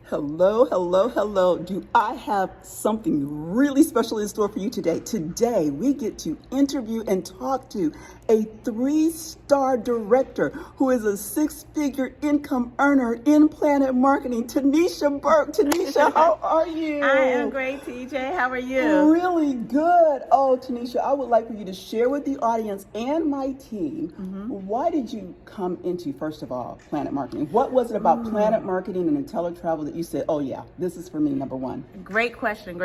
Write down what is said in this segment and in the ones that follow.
Hello, hello, hello. Do I have something really special in store for you today? Today, we get to interview and talk to a 3-star director who is a 6-figure income earner in PlanNet Marketing, Tanisha Burke. Tanisha, how are you? I am great, TJ. How are you? Really good. Oh, Tanisha, I would like for you to share with the audience and my team, why did you come into, first of all, PlanNet Marketing? What was it about PlanNet Marketing and IntelliTravel that you said, oh yeah, this is for me, number one? Great question.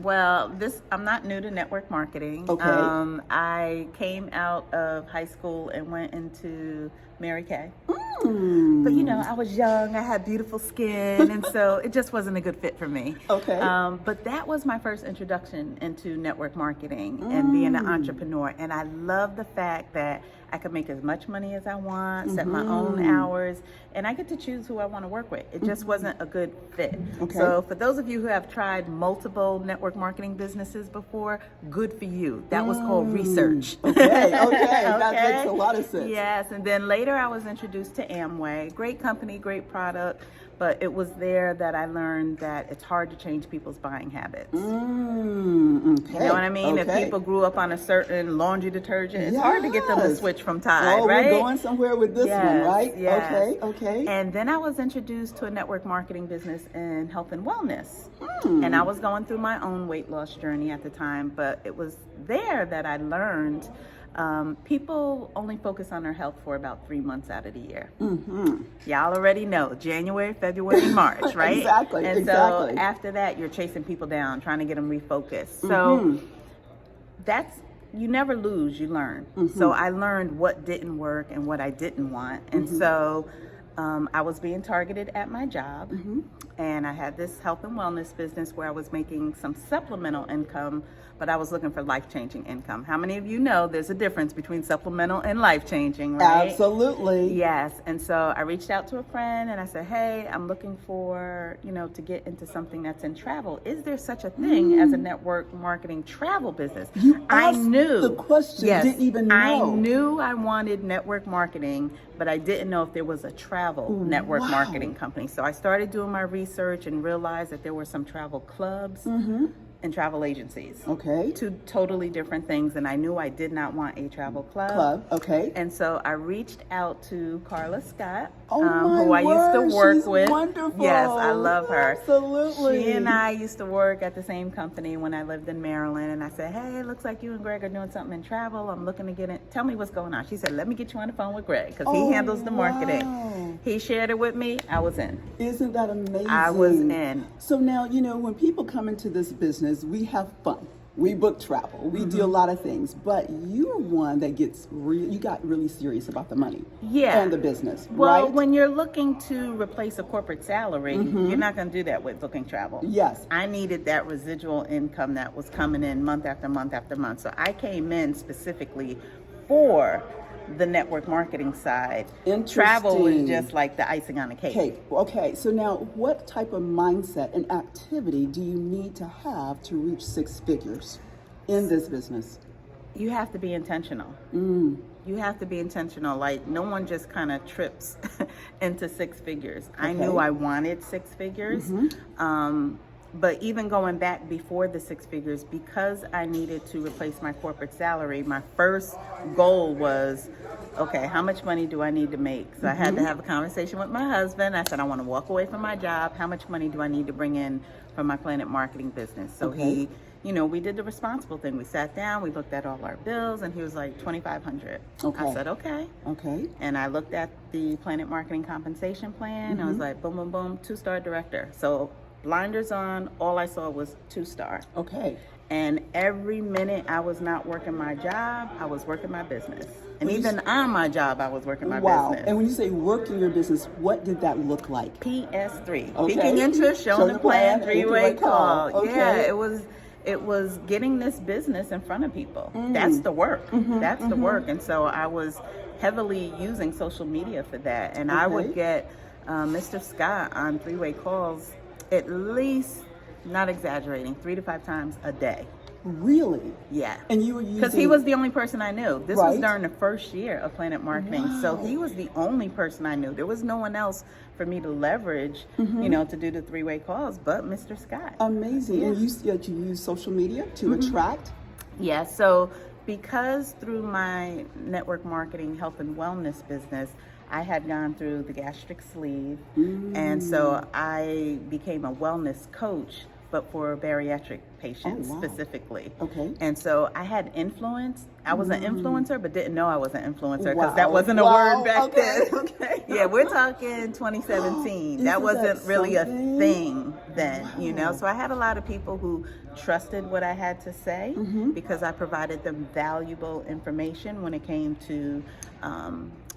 Well, I'm not new to network marketing. Okay. I came out of high school and went into Mary Kay. Mm. But I was young, I had beautiful skin, and so it just wasn't a good fit for me. Okay. But that was my first introduction into network marketing and being an entrepreneur. And I love the fact that I could make as much money as I want, set my own hours, and I get to choose who I want to work with. It just wasn't a good fit. Okay. So for those of you who have tried multiple network marketing businesses before, good for you. That was called research. Okay. That makes a lot of sense. Yes, and then later I was introduced to Amway. Great company, great product, but it was there that I learned that it's hard to change people's buying habits. Okay. You know what I mean? Okay. If people grew up on a certain laundry detergent, it's hard to get them to switch from Tide, oh, right? We're going somewhere with this one, right? Yes. Okay. And then I was introduced to a network marketing business in health and wellness. And I was going through my own weight loss journey at the time, but it was there that I learned people only focus on their health for about 3 months out of the year. Y'all already know, January, February, March, right? Exactly. And so after that, you're chasing people down, trying to get them refocused. So you never lose, you learn. So I learned what didn't work and what I didn't want. And so I was being targeted at my job, and I had this health and wellness business where I was making some supplemental income, but I was looking for life-changing income. How many of you know there's a difference between supplemental and life-changing, right? Absolutely. Yes, and so I reached out to a friend and I said, hey, I'm looking for, to get into something that's in travel. Is there such a thing as a network marketing travel business? I knew the question, didn't even know. I knew I wanted network marketing, but I didn't know if there was a travel network marketing company. So I started doing my research and realized that there were some travel clubs and travel agencies. Okay. 2 totally different things, and I knew I did not want a travel club. Okay. And so I reached out to Carla Scott, who I used to work She's with. Wonderful. Yes, I love her. Absolutely. She and I used to work at the same company when I lived in Maryland, and I said, hey, it looks like you and Greg are doing something in travel. I'm looking to get it. Tell me what's going on. She said, let me get you on the phone with Greg, because he handles the marketing. He shared it with me. I was in. Isn't that amazing? I was in. So now, when people come into this business, we have fun. We book travel. We do a lot of things. But you're one that you got really serious about the money and the business, well, right? When you're looking to replace a corporate salary, you're not going to do that with booking travel. Yes. I needed that residual income that was coming in month after month after month. So I came in specifically for the network marketing side. Travel was just like the icing on the cake. Okay, so now what type of mindset and activity do you need to have to reach 6 figures in this business? You have to be intentional. You have to be intentional. Like, no one just kind of trips into 6 figures. I knew I wanted 6 figures. But even going back before the 6 figures, because I needed to replace my corporate salary, my first goal was, okay, how much money do I need to make? So I had to have a conversation with my husband. I said, I want to walk away from my job. How much money do I need to bring in from my PlanNet Marketing business? So he, we did the responsible thing. We sat down, we looked at all our bills, and he was like, $2,500. I said, okay. And I looked at the PlanNet Marketing compensation plan. I was like, boom, boom, boom, 2-star director. So blinders on, all I saw was 2-star. And every minute I was not working my job, I was working my business. And even on my job, I was working my business. And when you say working your business, what did that look like? PS3. Peaking interest, showing the plan, 3-way call. Yeah, it was getting this business in front of people. That's the work. That's the work. And so I was heavily using social media for that. And I would get Mr. Scott on 3-way calls at least, not exaggerating, 3 to 5 times a day. Really? Yeah. And you were using... Because he was the only person I knew. This was Right. during the first year of PlanNet Marketing. Wow. So he was the only person I knew. There was no one else for me to leverage, to do the three-way calls, but Mr. Scott. Amazing. And you said you use social media to attract? Yeah, so because through my network marketing health and wellness business, I had gone through the gastric sleeve, and so I became a wellness coach, but for bariatric patients specifically. Okay. And so I had influence. I was an influencer, but didn't know I was an influencer because that wasn't a word back then. Okay. Yeah, we're talking 2017. That wasn't really a thing then, So I had a lot of people who trusted what I had to say because I provided them valuable information when it came to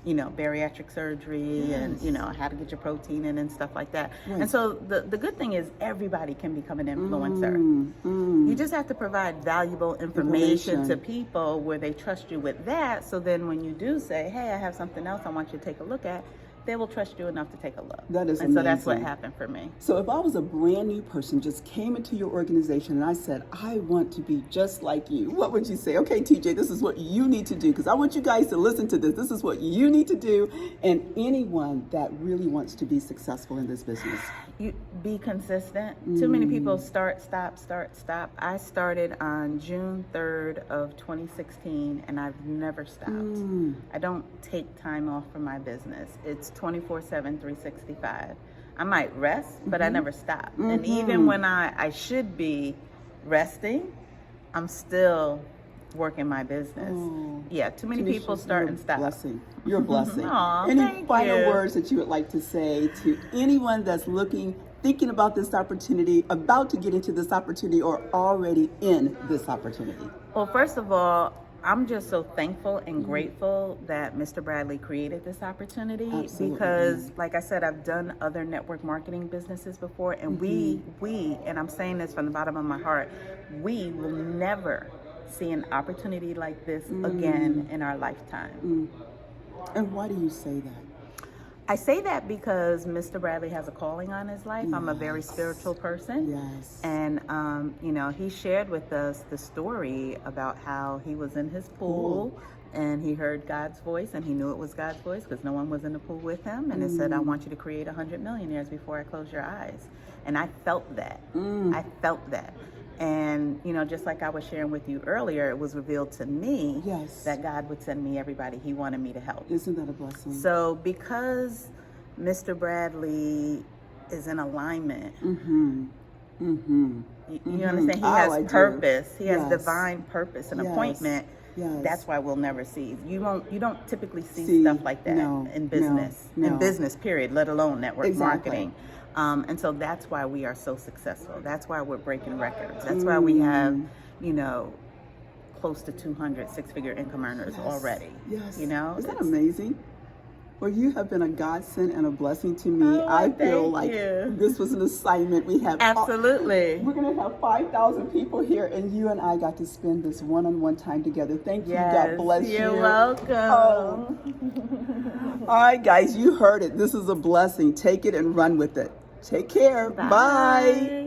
bariatric surgery and, how to get your protein in and stuff like that. Right. And so the good thing is everybody can become an influencer. You just have to provide valuable information to people where they trust you with that. So then when you do say, hey, I have something else I want you to take a look at, they will trust you enough to take a look. That is amazing. And so that's what happened for me. So if I was a brand new person, just came into your organization and I said, I want to be just like you, what would you say? Okay, TJ, this is what you need to do because I want you guys to listen to this. This is what you need to do. And anyone that really wants to be successful in this business. You be consistent. Too many people start, stop. I started on June 3rd of 2016 and I've never stopped. I don't take time off from my business. It's 24/7, 365. I might rest, but I never stop. And even when I should be resting, I'm still working my business. Yeah, too many people start and stop. Blessing. You're a blessing. Aw, Any final words that you would like to say to anyone that's thinking about this opportunity, about to get into this opportunity, or already in this opportunity? Well, first of all, I'm just so thankful and grateful that Mr. Bradley created this opportunity. Absolutely. Because, like I said, I've done other network marketing businesses before, and we, and I'm saying this from the bottom of my heart, we will never see an opportunity like this again in our lifetime. And why do you say that? I say that because Mr. Bradley has a calling on his life. I'm a very spiritual person. Yes. And, he shared with us the story about how he was in his pool and he heard God's voice and he knew it was God's voice because no one was in the pool with him. And it said, I want you to create 100 millionaires before I close your eyes. And I felt that. I felt that. And, just like I was sharing with you earlier, it was revealed to me that God would send me everybody he wanted me to help. Isn't that a blessing? So because Mr. Bradley is in alignment, you understand? He has purpose. He has divine purpose and appointment. Yes. That's why we'll never see. You don't typically see stuff like that in business. In business, period, let alone network marketing. And so that's why we are so successful. That's why we're breaking records. That's why we have, close to 200 six-figure income earners already. Yes. Isn't that amazing? Well, you have been a godsend and a blessing to me. I feel like this was an assignment we have. Absolutely. We're going to have 5,000 people here, and you and I got to spend this one-on-one time together. Thank you. God bless you. You're welcome. Oh. All right, guys, you heard it. This is a blessing. Take it and run with it. Take care. Bye.